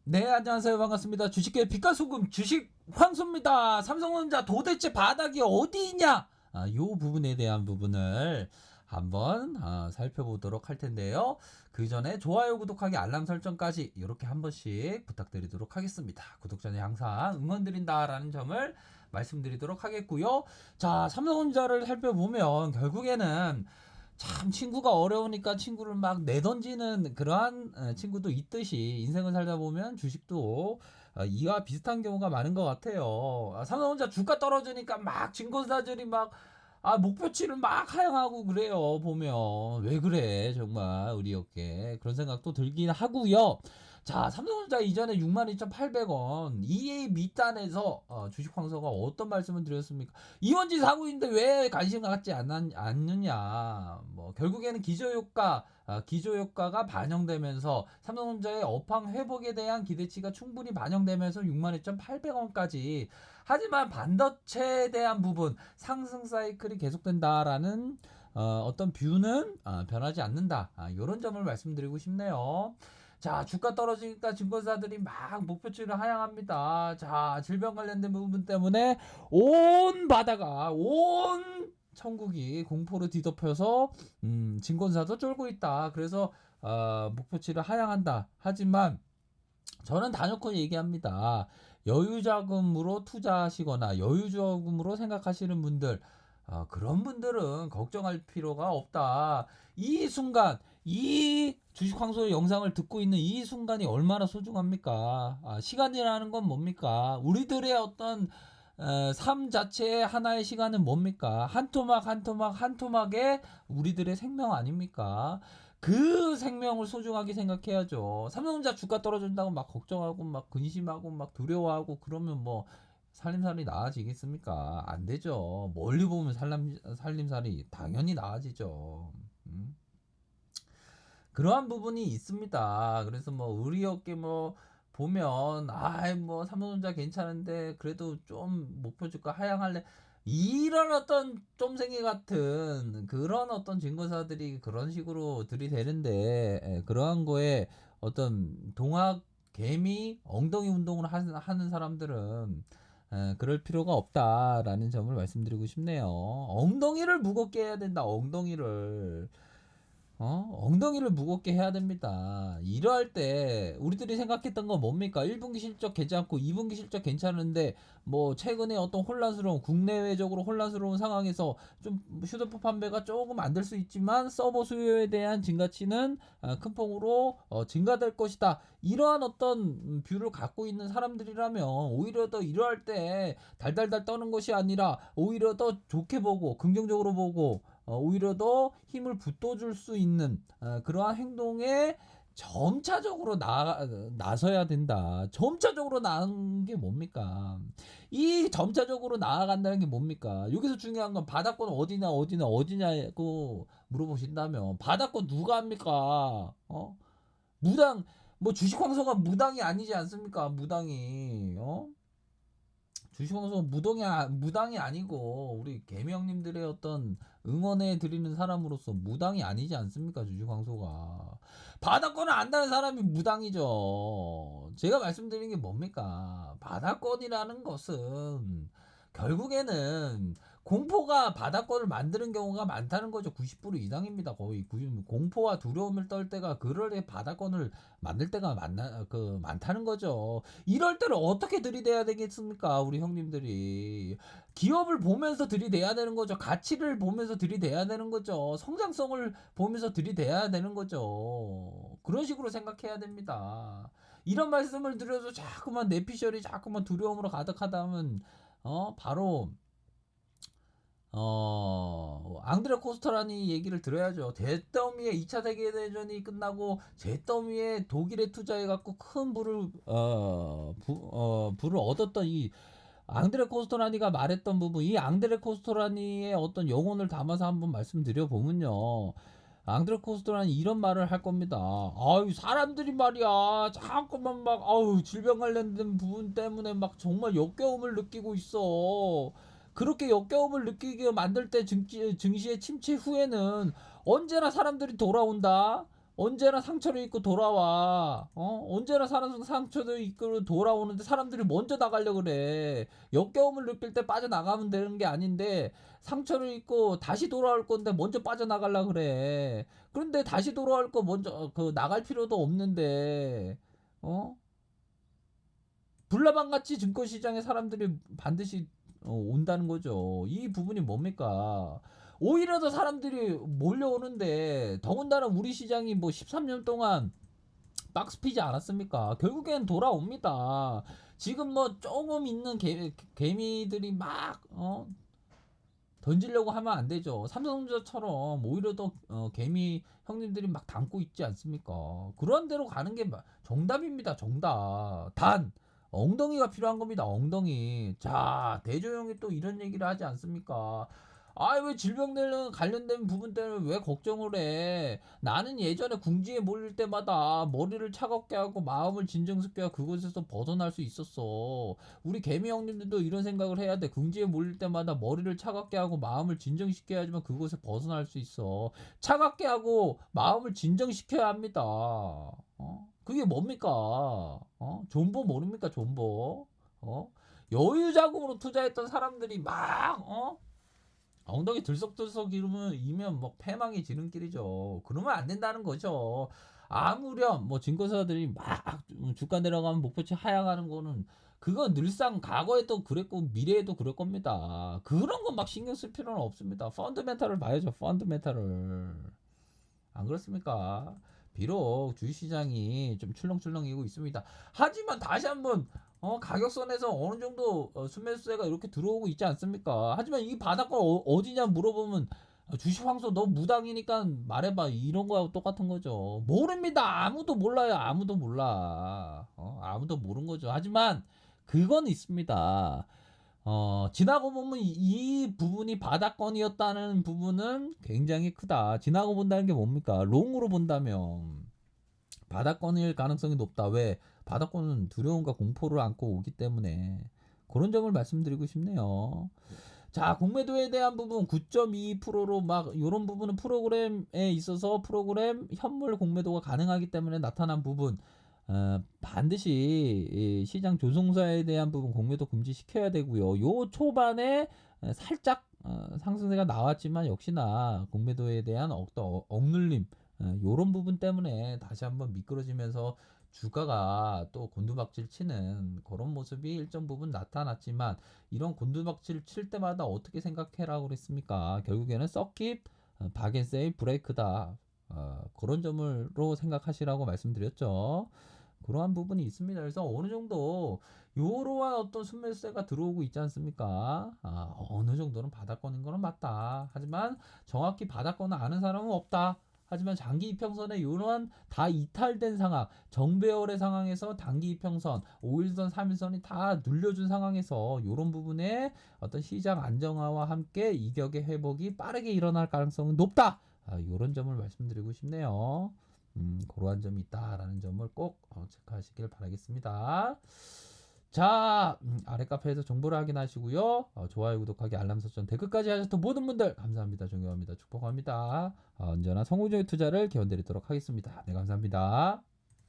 네, 안녕하세요. 반갑습니다. 주식계 빛깔소금 주식 황소입니다. 삼성전자 도대체 바닥이 어디냐? 요 부분에 대한 부분을 한번 살펴보도록 할 텐데요. 그 전에 좋아요, 구독하기, 알람 설정까지 이렇게 한 번씩 부탁드리도록 하겠습니다. 구독 전에 항상 응원드린다라는 점을 말씀드리도록 하겠고요. 자, 삼성전자를 살펴보면 결국에는 참 친구가 어려우니까 친구를 막 내던지는 그러한 친구도 있듯이 인생을 살다 보면 주식도 이와 비슷한 경우가 많은 것 같아요. 삼성전자 주가 떨어지니까 막 증권사들이 막 목표치를 막 하향하고 그래요. 보면 왜 그래 정말 우리 어깨 그런 생각도 들긴 하고요. 자, 삼성전자 이전에 62,800원 EA 밑단에서 주식 황소가 어떤 말씀을 드렸습니까? 이원지 사고 있는데 왜 관심 갖지 않느냐. 뭐 결국에는 기저효과가 반영되면서 삼성전자의 업황 회복에 대한 기대치가 충분히 반영되면서 62,800원까지. 하지만 반도체에 대한 부분 상승 사이클이 계속된다라는 어떤 뷰는 변하지 않는다. 이런 점을 말씀드리고 싶네요. 자, 주가 떨어지니까 증권사들이 막 목표치를 하향합니다. 자, 질병 관련된 부분 때문에 온 바다가 온 천국이 공포로 뒤덮여서 증권사도 쫄고 있다. 그래서 목표치를 하향한다. 하지만 저는 단연코 얘기합니다. 여유자금으로 투자하시거나 여유자금으로 생각하시는 분들, 그런 분들은 걱정할 필요가 없다. 이 순간, 이 주식황소 영상을 듣고 있는 이 순간이 얼마나 소중합니까? 시간이라는 건 뭡니까? 우리들의 어떤 삶 자체의 하나의 시간은 뭡니까? 한 토막 한 토막 한 토막에 우리들의 생명 아닙니까? 그 생명을 소중하게 생각해야죠. 삼성전자 주가 떨어진다고 막 걱정하고 막 근심하고 막 두려워하고 그러면 뭐 살림살이 나아지겠습니까? 안 되죠. 멀리 보면 살림살이 당연히 나아지죠. 음? 그러한 부분이 있습니다. 그래서 뭐 우리 어깨 뭐 보면 뭐 삼성전자 괜찮은데 그래도 좀 목표 주가 하향할래 이런 어떤 쫌생이 같은 그런 어떤 증거사들이 그런 식으로 들이대는데 그러한 거에 어떤 동학 개미 엉덩이 운동을 하는 사람들은 그럴 필요가 없다라는 점을 말씀드리고 싶네요. 엉덩이를 무겁게 해야 된다. 엉덩이를 엉덩이를 무겁게 해야 됩니다. 이러할 때 우리들이 생각했던 건 뭡니까? 1분기 실적 괜찮고 2분기 실적 괜찮은데 뭐 최근에 어떤 혼란스러운 국내외적으로 혼란스러운 상황에서 좀 휴대폰 판매가 조금 안 될 수 있지만 서버 수요에 대한 증가치는 큰 폭으로 증가될 것이다. 이러한 어떤 뷰를 갖고 있는 사람들이라면 오히려 더 이러할 때 달달달 떠는 것이 아니라 오히려 더 좋게 보고 긍정적으로 보고 오히려 더 힘을 붙어줄 수 있는 그러한 행동에 점차적으로 나서야 된다. 점차적으로 나아가는 게 뭡니까? 이 점차적으로 나아간다는 게 뭡니까? 여기서 중요한 건 바닥권 어디냐고 물어보신다면 바닥권 누가 합니까? 무당 뭐 주식황소가 무당이 아니지 않습니까? 무당이 주식방송 무당이 아니고 우리 개명님들의 어떤 응원해 드리는 사람으로서 무당이 아니지 않습니까? 주식방송가 바다권을 안다는 사람이 무당이죠. 제가 말씀드린 게 뭡니까? 바다권이라는 것은 결국에는 공포가 바다권을 만드는 경우가 많다는 거죠. 90% 이상입니다. 거의 90, 공포와 두려움을 떨 때가 그럴 때 바다권을 만들 때가 많다는 거죠. 이럴 때를 어떻게 들이대야 되겠습니까? 우리 형님들이. 기업을 보면서 들이대야 되는 거죠. 가치를 보면서 들이대야 되는 거죠. 성장성을 보면서 들이대야 되는 거죠. 그런 식으로 생각해야 됩니다. 이런 말씀을 드려도 자꾸만 내피셜이 자꾸만 두려움으로 가득하다면 바로 앙드레 코스터라니 얘기를 들어야죠. 잿더미에 2차 세계대전이 끝나고 잿더미에 독일에 투자해갖고 큰 부를 얻었던 이 앙드레 코스토라니가 말했던 부분, 이 앙드레 코스토라니의 어떤 영혼을 담아서 한번 말씀드려 보면요. 앙드레 코스토라니 이런 말을 할 겁니다. 아유, 사람들이 말이야, 자꾸만 막, 아유, 질병 관련된 부분 때문에 막 정말 역겨움을 느끼고 있어. 그렇게 역겨움을 느끼게 만들 때 증시의 침체 후에는 언제나 사람들이 돌아온다. 언제나 상처를 입고 돌아와. 언제나 사람 상처도 입고 돌아오는데 사람들이 먼저 나가려 그래. 역겨움을 느낄 때 빠져나가면 되는 게 아닌데 상처를 입고 다시 돌아올 건데 먼저 빠져나가려 그래. 그런데 다시 돌아올 거 먼저 나갈 필요도 없는데 어? 불나방같이 증권시장에 사람들이 반드시 온다는 거죠. 이 부분이 뭡니까? 오히려 더 사람들이 몰려오는데 더군다나 우리 시장이 뭐 13년 동안 박스피지 않았습니까? 결국엔 돌아옵니다. 지금 뭐 조금 있는 개미들이 막 던지려고 하면 안 되죠. 삼성전자처럼 오히려 더 개미 형님들이 막 담고 있지 않습니까? 그런 대로 가는 게 정답입니다. 정답. 단 엉덩이가 필요한 겁니다. 엉덩이. 자, 대조영이 또 이런 얘기를 하지 않습니까? 아, 왜 질병 관련된 부분 때문에 왜 걱정을 해? 나는 예전에 궁지에 몰릴 때마다 머리를 차갑게 하고 마음을 진정시켜야 그곳에서 벗어날 수 있었어. 우리 개미 형님들도 이런 생각을 해야 돼. 궁지에 몰릴 때마다 머리를 차갑게 하고 마음을 진정시켜야지만 그곳에 벗어날 수 있어. 차갑게 하고 마음을 진정시켜야 합니다. 그게 뭡니까? 존버 모릅니까? 존버. 여유 자금으로 투자했던 사람들이 막 엉덩이 들썩들썩 이면 뭐 패망의 지름길이죠. 그러면 안 된다는 거죠. 아무렴 뭐 증권사들이 막 주가 내려가면 목표치 하향하는 거는 그건 늘상 과거에도 그랬고 미래에도 그럴 겁니다. 그런 건 막 신경 쓸 필요는 없습니다. 펀드멘탈을 봐야죠. 펀드멘탈을. 안 그렇습니까? 비록 주식시장이 좀 출렁출렁이고 있습니다. 하지만 다시 한번 가격선에서 어느 정도 순매수세가 이렇게 들어오고 있지 않습니까? 하지만 이 바닥권 어디냐 물어보면 주식 황소 너 무당이니까 말해봐 이런 거하고 똑같은 거죠. 모릅니다. 아무도 몰라요. 아무도 몰라. 아무도 모르는 거죠. 하지만 그건 있습니다. 지나고 보면 이 부분이 바닥권이었다는 부분은 굉장히 크다. 지나고 본다는 게 뭡니까? 롱으로 본다면 바닥권일 가능성이 높다. 왜? 바닥권은 두려움과 공포를 안고 오기 때문에 그런 점을 말씀드리고 싶네요. 자, 공매도에 대한 부분 9.22%로 막 이런 부분은 프로그램에 있어서 프로그램 현물 공매도가 가능하기 때문에 나타난 부분 반드시 이 시장 조종사에 대한 부분 공매도 금지시켜야 되고요. 요 초반에 살짝 상승세가 나왔지만 역시나 공매도에 대한 어떤 억눌림 요런 부분 때문에 다시 한번 미끄러지면서 주가가 또 곤두박질 치는 그런 모습이 일정 부분 나타났지만 이런 곤두박질 칠 때마다 어떻게 생각해라 그랬습니까? 결국에는 썩깁 박앤세이 브레이크다. 그런 점으로 생각하시라고 말씀드렸죠. 그러한 부분이 있습니다. 그래서 어느 정도 요러한 어떤 순매수세가 들어오고 있지 않습니까? 어느 정도는 바닥권인 거는 맞다. 하지만 정확히 바닥권을 아는 사람은 없다. 하지만 장기 이평선에 이러한 다 이탈된 상황, 정배열의 상황에서 단기 이평선, 5일선, 3일선이 다 눌려준 상황에서 이런 부분에 어떤 시장 안정화와 함께 이격의 회복이 빠르게 일어날 가능성은 높다. 이런 점을 말씀드리고 싶네요. 그러한 점이 있다라는 점을 꼭 체크하시길 바라겠습니다. 자, 아래 카페에서 정보를 확인하시고요. 좋아요, 구독하기, 알람 설정, 댓글까지 하셨던 모든 분들 감사합니다. 존경합니다. 축복합니다. 언제나 성공적인 투자를 기원드리도록 하겠습니다. 네, 감사합니다.